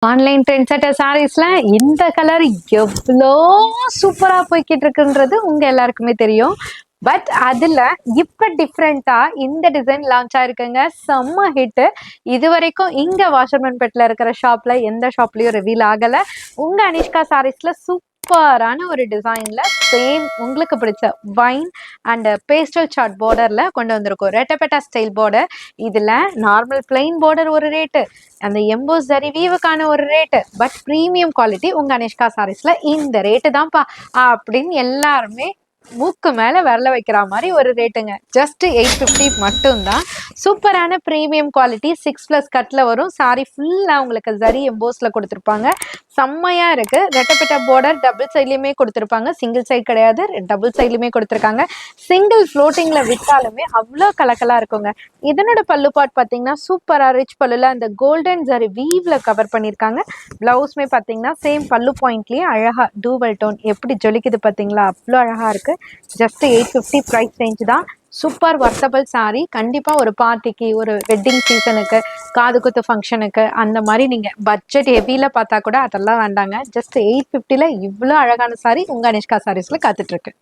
Online trend செட்டர் சாரீஸ்ல இந்த colour எவ்வளோ சூப்பரா போய்கிட்டு இருக்குன்றது உங்க எல்லாருக்குமே தெரியும். பட் அதுல இப்ப டிஃப்ரெண்டா இந்த டிசைன் லான்ச் ஆயிருக்குங்க. செம்ம ஹிட். இது வரைக்கும் இங்க வாஷர்மன் பெட்ல இருக்கிற ஷாப்ல எந்த ஷாப்லயும் ரிவீல் ஆகல. உங்க அனிஷ்கா சாரீஸ்ல சூப்பரான ஒரு டிசைன்ல சேம் உங்களுக்கு பிடிச்ச வைன் அண்ட் பேஸ்டல் சார்ட் பார்டர்ல கொண்டு வந்திருக்கோம். ரெட்டபெட்டா ஸ்டைல் பார்டர். இதுல நார்மல் பிளைன் பார்டர் ஒரு ரேட்டு, அந்த எம்போஸ் ஜரி வீவுக்கான ஒரு ரேட்டு, பட் ப்ரீமியம் குவாலிட்டி உங்க அனிஷ்கா சாரீஸ்ல இந்த ரேட்டு தான்ப்பா அப்படின்னு எல்லாருமே மூக்கு மேல விரல வைக்கிற மாதிரி ஒரு ரேட்டுங்க. ஜஸ்ட் 850 மட்டும்தான். சூப்பரான ப்ரீமியம் குவாலிட்டி 6+ கட்ல வரும். சாரி ஃபுல்லா உங்களுக்கு ஜரி எம்போஸ்ல கொடுத்துருப்பாங்க. செம்மையா இருக்கு. ரெட்டப்பட்ட பார்டர் டபுள் சைட்லயுமே கொடுத்துருப்பாங்க. சிங்கிள் சைட் கிடையாது, டபுள் சைட்லயுமே கொடுத்துருக்காங்க. சிங்கிள் ஃப்ளோட்டிங்ல விட்டாலுமே அவ்வளோ கலக்கலா இருக்குங்க. இதனோட பல்லு பாட் பார்த்தீங்கன்னா சூப்பரா ரிச் பல்லுல அந்த கோல்டன் ஜரி வீவ்ல கவர் பண்ணியிருக்காங்க. பிளவுஸ்மே பார்த்தீங்கன்னா சேம் பல்லு பாயிண்ட்லயே அழகா டூவல் டோன் எப்படி ஜொலிக்குது பார்த்தீங்களா, அவ்வளோ அழகா இருக்கு. ஜஸ்ட் 850 ப்ரைஸ் ரேஞ்ச் தான். Super வர்த்தபிள் sorry. கண்டிப்பா ஒரு பார்ட்டிக்கு, ஒரு வெட்டிங் சீசனுக்கு, காது குத்து ஃபங்க்ஷனுக்கு அந்த மாதிரி நீங்க பட்ஜெட் ஹெவியில பார்த்தா கூட அதெல்லாம் வேண்டாங்க. ஜஸ்ட் 850ல இவ்வளோ அழகான சாரி உங்க அனிஷ்கா சாரீஸ்ல காத்துட்டு இருக்கு.